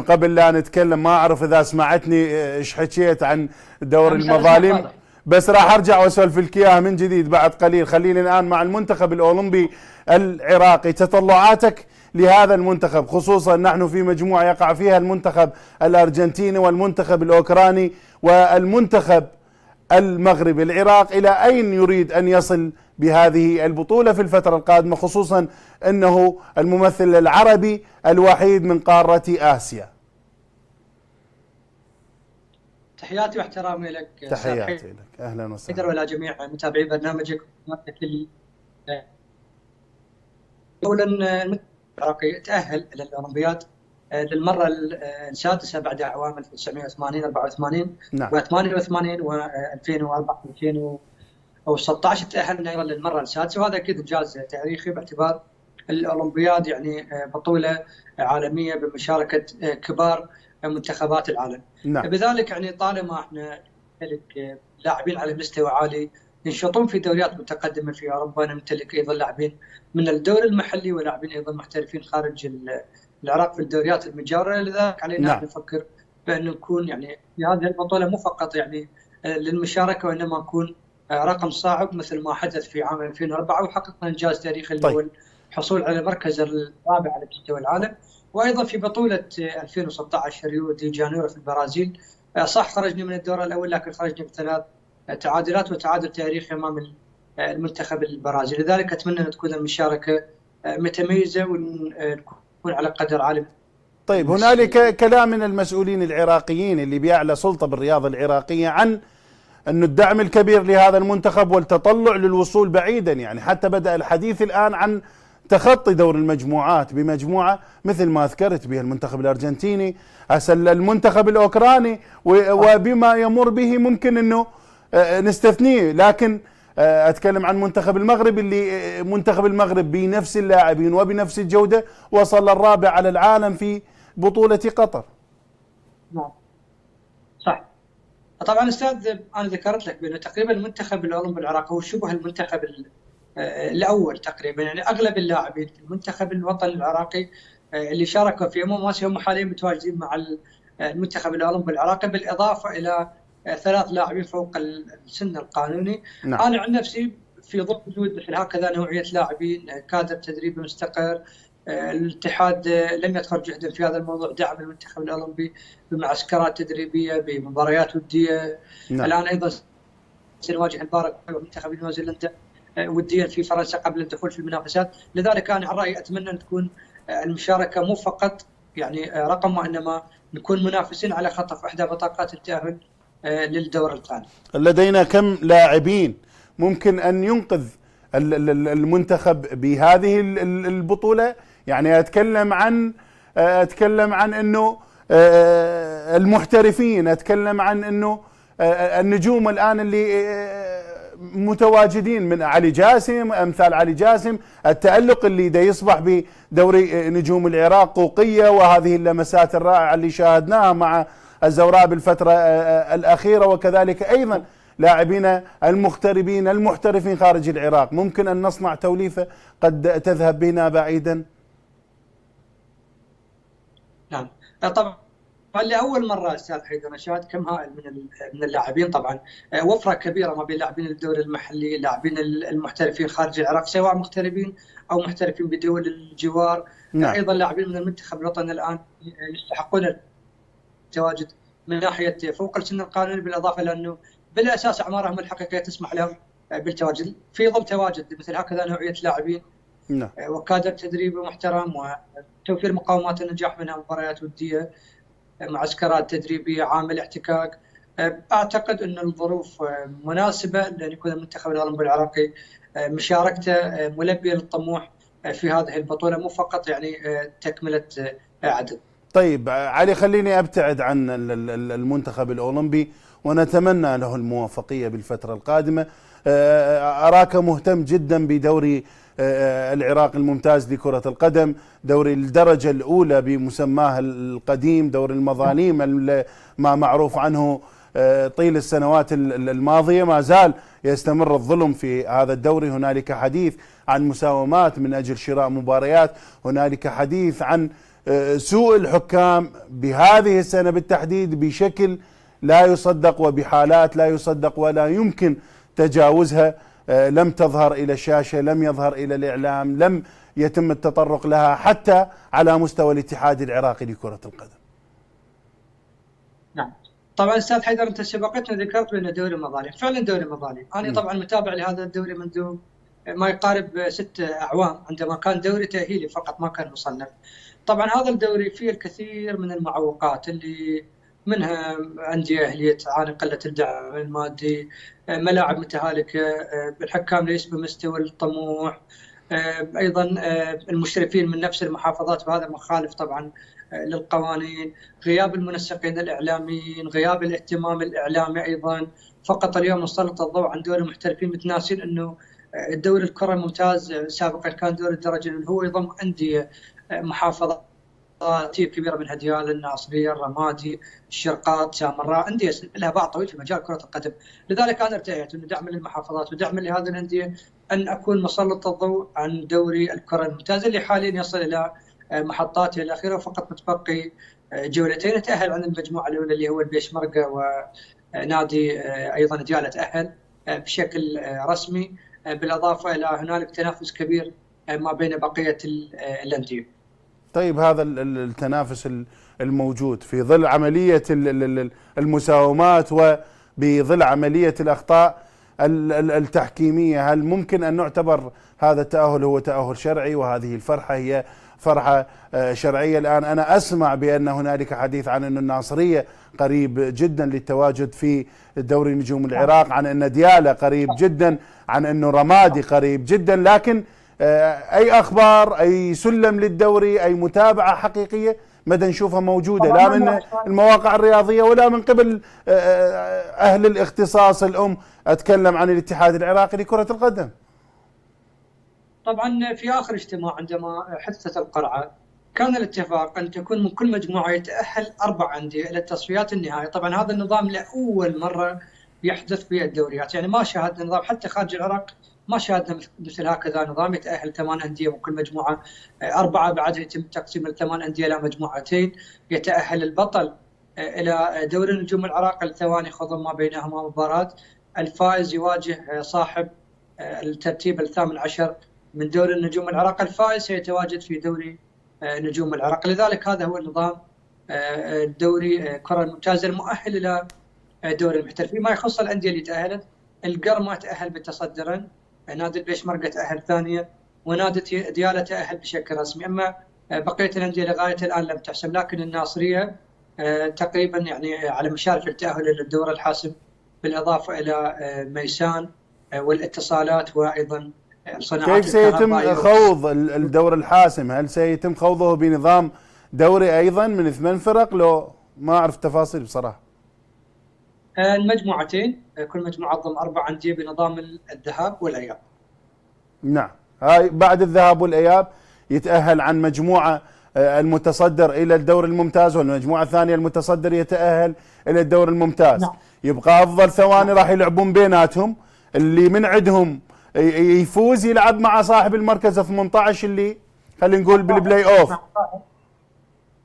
قبل لا نتكلم ما اعرف اذا سمعتني ايش حكيت عن دور المظالم، بس راح ارجع واسولف لك اياها من جديد بعد قليل. خليني الان مع المنتخب الاولمبي العراقي، تطلعاتك لهذا المنتخب، خصوصا نحن في مجموعه يقع فيها المنتخب الارجنتيني والمنتخب الاوكراني والمنتخب المغربي. العراق الى اين يريد ان يصل بهذه البطوله في الفتره القادمه، خصوصا انه الممثل العربي الوحيد من قاره اسيا؟ تحياتي واحترامي لك. تحياتي لك، اهلا وسهلا. ولا جميع متابعي برنامجك. اولا المنتخب العراقي تاهل الى الاولمبياد للمره السادسه بعد اعوام 1980 84 نعم. و88 و2004 و2016 تاهلنا ايضا للمره السادسه، وهذا اكيد انجاز تاريخي باعتبار الاولمبياد يعني بطوله عالميه بمشاركه كبار منتخبات العالم. نعم. بذلك يعني طالما احنا نمتلك لاعبين على مستوى عالي ينشطون في دوريات متقدمه في اوروبا، نمتلك ايضا لاعبين من الدوري المحلي ولاعبين ايضا محترفين خارج العراق في الدوريات المجاوره، لذلك علينا نعم. نفكر بان نكون يعني في هذه البطوله مو فقط يعني للمشاركه، وانما نكون رقم صاعد مثل ما حدث في عام 2004 وحققنا انجاز تاريخي اللي هو الحصول على المركز الرابع على مستوى العالم. وايضا في بطوله 2016 ريو دي جانيرو في البرازيل، صح خرجنا من الدور الاول لكن خرجنا بثلاث تعادلات وتعادل تاريخي امام المنتخب البرازيلي، لذلك اتمنى ان تكون المشاركه متميزه ونكون على قدر عالي. طيب، هنالك كلام من المسؤولين العراقيين اللي بيعلى سلطه بالرياضه العراقيه عن أن الدعم الكبير لهذا المنتخب والتطلع للوصول بعيدا، يعني حتى بدأ الحديث الآن عن تخطي دور المجموعات بمجموعة مثل ما ذكرت بها المنتخب الأرجنتيني، المنتخب الأوكراني، وبما يمر به ممكن أنه نستثنيه، لكن أتكلم عن منتخب المغرب اللي منتخب المغرب بنفس اللاعبين وبنفس الجودة وصل الرابع على العالم في بطولة قطر. نعم صح. طبعا استاذ انا ذكرت لك بانه تقريبا المنتخب الاولمبي العراقي هو شبه المنتخب الاول تقريبا، يعني اغلب اللاعبين في المنتخب الوطني العراقي اللي شاركوا في اسيا هم حاليا متواجدين مع المنتخب الاولمبي العراقي، بالاضافه الى 3 لاعبين فوق السن القانوني. نعم. انا عن نفسي في ظل وجود مثل هكذا نوعيه لاعبين كادر تدريبي مستقر، الاتحاد لم يدخل جهدا في هذا الموضوع، دعم المنتخب الاولمبي بمعسكرات تدريبيه بمباريات وديه. نعم. الان ايضا سنواجه البارق منتخب نيوزيلندا وديا في فرنسا قبل الدخول في المنافسات، لذلك انا عن رايي اتمنى ان تكون المشاركه مو فقط يعني رقم، وانما نكون منافسين على خطف احدى بطاقات التاهل للدور القادم. لدينا كم لاعبين ممكن ان ينقذ المنتخب بهذه البطولة؟ يعني اتكلم عن انه المحترفين، اتكلم عن انه النجوم الان اللي متواجدين من علي جاسم، امثال علي جاسم، التألق اللي دا يصبح بدوري نجوم العراق قوقية، وهذه اللمسات الرائعة اللي شاهدناها مع الزوراء بالفترة الأخيرة، وكذلك أيضا لاعبين المغتربين المحترفين خارج العراق. ممكن أن نصنع توليفة قد تذهب بنا بعيدا؟ نعم طبعا لأول مرة أستاذ حيدر نشاهد كم هائل من اللاعبين، طبعا وفرة كبيرة ما بين لاعبين الدوري المحلي، لاعبين المحترفين خارج العراق سواء مغتربين أو محترفين بدول الجوار. نعم. أيضا لاعبين من المنتخب الوطني الآن يستحقون التواجد من ناحية فوق السن القانوني، بالإضافة لأنه بالأساس أعمارهم الحقيقية تسمح لهم بالتواجد في ظل تواجد مثل هكذا نوعية لاعبين. نعم. وكادر تدريبي محترم وتوفير مقومات النجاح منها مباريات ودية، معسكرات تدريبية، عامل احتكاك. أعتقد أن الظروف مناسبة لأن يكون المنتخب الأولمبي العراقي مشاركته ملبية للطموح في هذه البطولة، مو فقط يعني تكملة عدد. طيب علي، خليني أبتعد عن المنتخب الأولمبي ونتمنى له الموفقية بالفترة القادمة. أراك مهتم جدا بدوري العراق الممتاز لكرة القدم، دوري الدرجة الأولى بمسماه القديم، دوري المظاليم ما معروف عنه طيل السنوات الماضية. ما زال يستمر الظلم في هذا الدوري، هنالك حديث عن مساومات من أجل شراء مباريات، هنالك حديث عن سوء الحكام بهذه السنة بالتحديد بشكل لا يصدق وبحالات لا يصدق ولا يمكن تجاوزها، لم تظهر إلى الشاشة، لم يظهر إلى الإعلام، لم يتم التطرق لها حتى على مستوى الاتحاد العراقي لكرة القدم. نعم طبعا استاذ حيدر، انت سبقتنا ذكرت بانه دوري مظالم، فعلا دوري مظالم. انا طبعا متابع لهذا الدوري منذ ما يقارب 6 أعوام، عندما كان دوري تأهيلي فقط ما كان مصنف. طبعا هذا الدوري فيه الكثير من المعوقات اللي منها أندية اللي تعاني قلة الدعم المادي، ملاعب متهالكة، الحكام ليس بمستوى الطموح، أيضا المشرفين من نفس المحافظات وهذا مخالف طبعا للقوانين، غياب المنسقين الإعلاميين، غياب الاهتمام الإعلامي أيضا. فقط اليوم نسلط الضوء عن دوري المحترفين متناسين أنه الدوري الكرة الممتاز سابقا كان دوري الدرجة اللي هو يضم أندية محافظات كبيرة من هديال، الناصرية، الرمادي، الشرقات، سامراء، أندية لها باع طويل في مجال كرة القدم. لذلك أنا ارتأيت أنه دعم للمحافظات ودعم لهذه الأندية أن أكون مسلط الضوء عن دوري الكرة الممتازة اللي حاليا يصل إلى محطاته الأخيرة، وفقط متبقي جولتين تأهل عن المجموعة الأولى اللي هو البيشمركة ونادي أيضا ديالة تأهل بشكل رسمي، بالإضافة إلى هنالك تنافس كبير ما بين بقية الأندية. طيب هذا التنافس الموجود في ظل عملية المساومات وبظل عملية الأخطاء التحكيمية، هل ممكن أن نعتبر هذا التأهل هو تأهل شرعي وهذه الفرحة هي فرحة شرعية؟ الآن أنا أسمع بأن هنالك حديث عن أن الناصرية قريب جدا للتواجد في دوري نجوم العراق، عن أن ديالة قريب جدا، عن أن رمادي قريب جدا، لكن أي أخبار، أي سلم للدوري، أي متابعة حقيقية مدى نشوفها موجودة لا من المواقع الرياضية ولا من قبل أهل الاختصاص الأم، أتكلم عن الاتحاد العراقي لكرة القدم. طبعا في آخر اجتماع عندما حدثت القرعة كان الاتفاق أن تكون من كل مجموعة يتأهل 4 أندية إلى التصفيات النهائية. طبعا هذا النظام لأول مرة يحدث في الدوريات، يعني ما شاهدنا نظام حتى خارج العراق، ما شاهدنا مثل هكذا نظام يتأهل 8 أندية من كل مجموعة 4 بعد يتم تقسيم ال8 أندية إلى مجموعتين، يتأهل البطل إلى دوري نجوم العراق الثواني يخوضون ما بينهما مباراة، الفائز يواجه صاحب الترتيب ال18 من دوري النجوم العراق، الفائز سيتواجد في دوري نجوم العراق. لذلك هذا هو النظام الدوري كرة الممتازة المؤهل إلى دوري المحترفين. ما يخص الأندية اللي تأهلت، القرمة تأهل متصدرا، نادي البيشمركة تأهل ثانية، ونادي ديالة تأهل بشكل رسمي. أما بقية الأندية لغاية الآن لم تحسم، لكن الناصرية تقريبا يعني على مشارف التأهل إلى الدور الحاسم، بالإضافة إلى ميسان والاتصالات وأيضا كيف سيتم خوض الدور الحاسم؟ هل سيتم خوضه بنظام دوري أيضا من 8 فرق؟ لو ما أعرف تفاصيل بصراحة. المجموعتين كل مجموعة تضم 4 أندية بنظام الذهاب والإياب. نعم، هاي بعد الذهاب والإياب يتأهل عن مجموعة المتصدر إلى الدور الممتاز، والمجموعة الثانية المتصدر يتأهل إلى الدور الممتاز. نعم. يبقى أفضل ثواني راح يلعبون بيناتهم، اللي من عندهم يفوز يلعب مع صاحب المركز 18 اللي خلينا نقول بالبلاي اوف،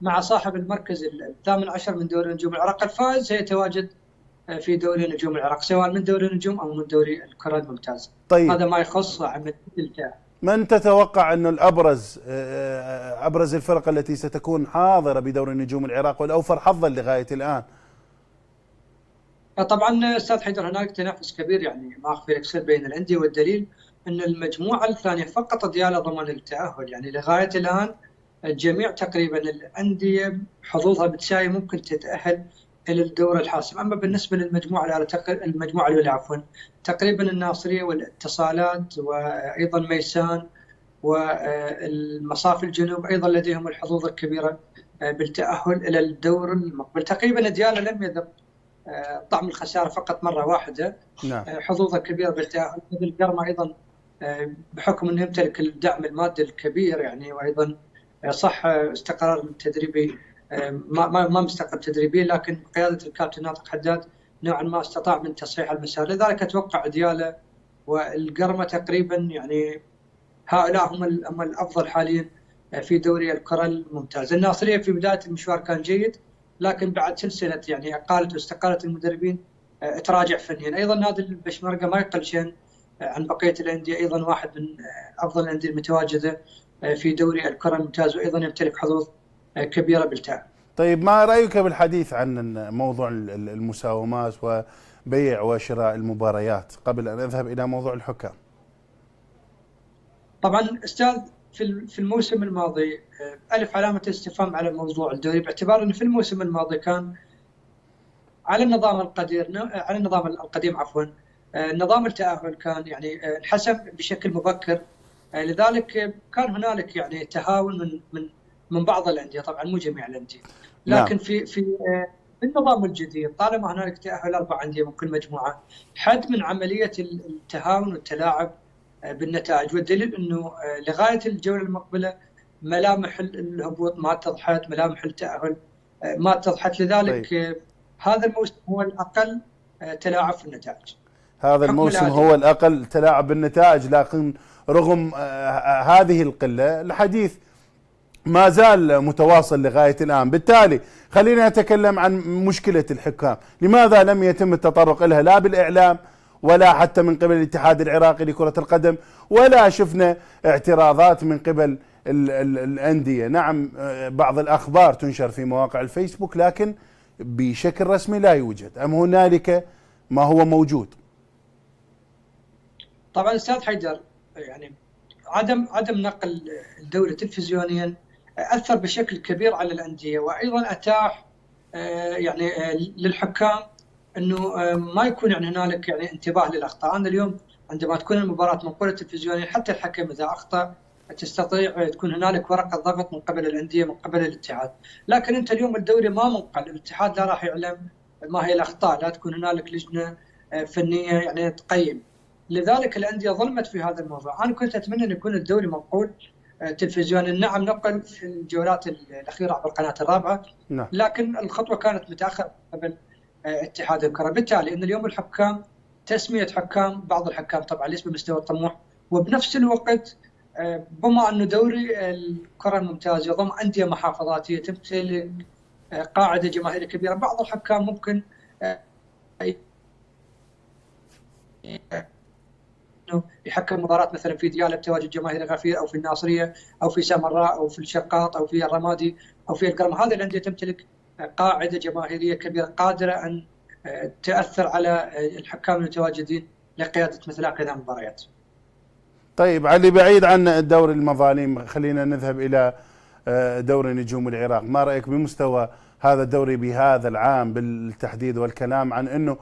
مع صاحب المركز ال18 من دوري نجوم العراق. الفائز سيتواجد في دوري نجوم العراق سواء من دوري النجوم او من دوري الكرة الممتازة. طيب هذا ما يخص عملية التأهل. من تتوقع انه ابرز الفرق التي ستكون حاضرة بدوري نجوم العراق والاوفر حظا لغاية الان؟ طبعا استاذ حيدر هناك تنافس كبير، يعني ما اخفي لك سر بين الانديه، والدليل ان المجموعه الثانيه فقط ديالة ضمن التاهل. يعني لغايه الان الجميع تقريبا الانديه حظوظها بتساوي ممكن تتاهل الى الدور الحاسم. اما بالنسبه للمجموعه الاولى عفوا، تقريبا الناصريه والاتصالات وايضا ميسان والمصاف الجنوب ايضا لديهم الحظوظ الكبيره بالتاهل الى الدور المقبل. تقريبا ديالة لم يذق طعم الخسارة فقط مرة واحدة. نعم. حظوظه كبيرة بالتأهل. القرمة أيضا بحكم أنه يمتلك الدعم المادي الكبير يعني، وأيضا صح استقرار تدريبي ما مستقر تدريبيا، لكن قيادة الكابتن ناطق حداد نوعا ما استطاع من تصحيح المسار. لذلك أتوقع ديالة والقرمة تقريبا يعني هؤلاء هم الأفضل حاليا في دوري الكرة الممتاز. الناصرية في بداية المشوار كان جيد، لكن بعد سلسلة يعني إقالة واستقالة المدربين تراجع فنيا. أيضا نادي البشمركة ما يقل شيء عن بقية الأندية، أيضا واحد من أفضل الأندية المتواجدة في دوري الكرة الممتاز، وأيضا يمتلك حظوظ كبيرة بالتأهل. طيب، ما رأيك بالحديث عن موضوع المساومات وبيع وشراء المباريات قبل أن أذهب إلى موضوع الحكام؟ طبعا أستاذ، في الموسم الماضي ألف علامة استفهام على موضوع الدوري، باعتبار أنه في الموسم الماضي كان على النظام القديم نظام التأهل كان يعني انحسم بشكل مبكر. لذلك كان هنالك يعني تهاون من بعض الأندية، طبعا مو جميع الأندية، لكن في النظام الجديد طالما هنالك تأهل 4 أندية من كل مجموعة، حد من عملية التهاون والتلاعب بالنتائج. والدليل أنه لغاية الجولة المقبلة ملامح الهبوط ما اتضحت، ملامح التأهل ما اتضحت. لذلك هذا الموسم هو الأقل تلاعب في النتائج. هذا الموسم هو الأقل تلاعب بالنتائج، لكن رغم هذه القلة الحديث ما زال متواصل لغاية الآن. بالتالي خلينا نتكلم عن مشكلة الحكام. لماذا لم يتم التطرق لها لا بالإعلام ولا حتى من قبل الاتحاد العراقي لكرة القدم، ولا شفنا اعتراضات من قبل الأندية؟ نعم، بعض الأخبار تنشر في مواقع الفيسبوك، لكن بشكل رسمي لا يوجد. أم هنالك ما هو موجود؟ طبعا أستاذ حيدر، يعني عدم نقل الدوري تلفزيونيا أثر بشكل كبير على الأندية، وأيضا أتاح يعني للحكام أنه ما يكون يعني هنالك يعني انتباه للأخطاء. أنا اليوم عندما تكون المباراة منقولة تلفزيونيا، حتى الحكم إذا أخطأ تستطيع تكون هنالك ورقة ضغط من قبل الأندية من قبل الاتحاد. لكن أنت اليوم الدوري ما منقل، الاتحاد لا راح يعلم ما هي الأخطاء، لا تكون هنالك لجنة فنية يعني تقيم. لذلك الأندية ظلمت في هذا الموضوع. أنا كنت أتمنى أن يكون الدوري منقول تلفزيونيا. نعم، نقل في الجولات الأخيرة عبر القناة الرابعة، لكن الخطوة كانت متأخرة قبل اتحاد الكرة. بالتالي أن اليوم الحكام تسمية حكام، بعض الحكام طبعا ليس بمستوى الطموح، وبنفس الوقت بما أنه دوري الكرة الممتاز يضم أندية محافظاتية تمتلك قاعدة جماهيرية كبيرة، بعض الحكام ممكن يحكم مباراة مثلا في ديالى بتواجد جماهير غفير، أو في الناصرية، أو في سامراء، أو في الشقاط، أو في الرمادي، أو في القرم. هذه الأندية تمتلك قاعدة جماهيرية كبيرة قادرة أن تأثر على الحكام المتواجدين لقيادة مثل هكذا مباريات. طيب علي، بعيد عن دوري المظالم خلينا نذهب إلى دوري نجوم العراق. ما رأيك بمستوى هذا الدوري بهذا العام بالتحديد، والكلام عن أنه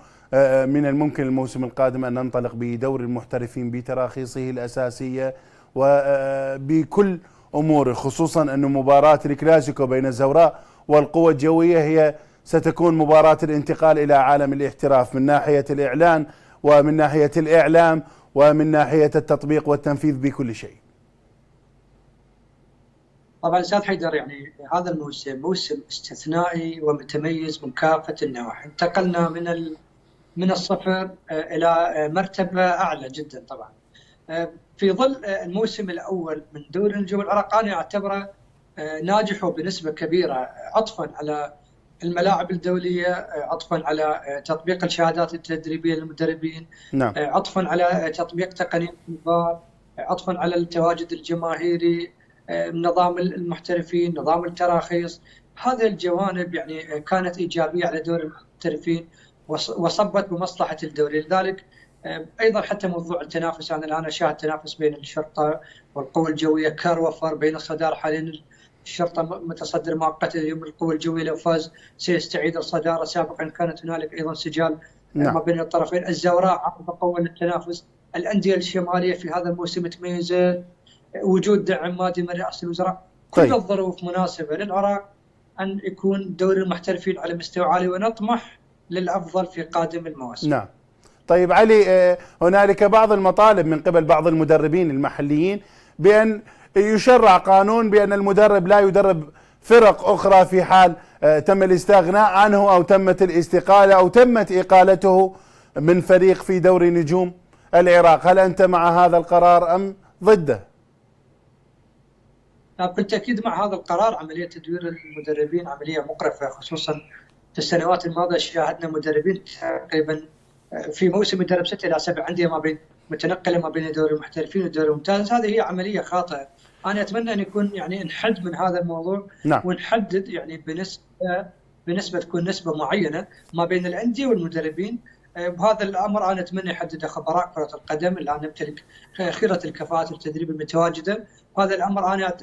من الممكن الموسم القادم أن ننطلق بدوري المحترفين بتراخيصه الأساسية وبكل أموره، خصوصا أن مباراة الكلاسيكو بين الزوراء والقوة الجوية هي ستكون مباراة الانتقال إلى عالم الاحتراف من ناحية الإعلان ومن ناحية الإعلام ومن ناحية التطبيق والتنفيذ بكل شيء. طبعا أستاذ حيدر، يعني هذا الموسم موسم استثنائي ومتميز من كافة النواحي. انتقلنا من الصفر إلى مرتبة أعلى جدا. طبعا في ظل الموسم الأول من دوري نجوم العراق، أنا أعتبره ناجح وبنسبة كبيرة، عطفا على الملاعب الدولية، عطفا على تطبيق الشهادات التدريبية للمدربين، نعم. عطفا على تطبيق تقنية الفار، عطفا على التواجد الجماهيري، نظام المحترفين، نظام التراخيص. هذه الجوانب يعني كانت إيجابية على دوري المحترفين وصبت بمصلحة الدوري. لذلك أيضا حتى موضوع التنافس، أنا الآن أشاهد تنافس بين الشرطة والقوى الجوية، كاروفر بين الصدارة. حاليا الشرطة متصدر مؤقتا، اليوم القوى الجوية لو فاز سيستعيد الصدارة. سابقا كانت هنالك أيضا سجال ما بين الطرفين. الزوراء عقب قوة التنافس. الأندية الشمالية في هذا الموسم تميزت، وجود دعم مادي من رئاسة الوزراء. كل الظروف مناسبة للعراق أن يكون دوري المحترفين على مستوى عالي، ونطمح للأفضل في قادم المواسم. نعم. طيب علي، هنالك بعض المطالب من قبل بعض المدربين المحليين بأن يشرع قانون بأن المدرب لا يدرب فرق أخرى في حال تم الاستغناء عنه أو تمت الاستقالة أو تمت إقالته من فريق في دوري نجوم العراق. هل أنت مع هذا القرار أم ضده؟ بكل تأكيد مع هذا القرار عملية تدوير المدربين عملية مقرفة، خصوصا في السنوات الماضية شاهدنا مدربين تقريبا في موسم يدرب 6 إلى 7 أندية ما بين متنقلة ما بين دوري المحترفين والدوري الممتاز. هذه هي عملية خاطئة. أنا أتمنى أن يكون يعني نحد من هذا الموضوع. نعم. ونحدد يعني بنسبة تكون نسبة معينة ما بين الأندية والمدربين. بهذا الأمر أنا أتمنى يحدده خبراء كرة القدم الآن نمتلك خيرة الكفاءات والتدريب المتواجدة. هذا الأمر أنا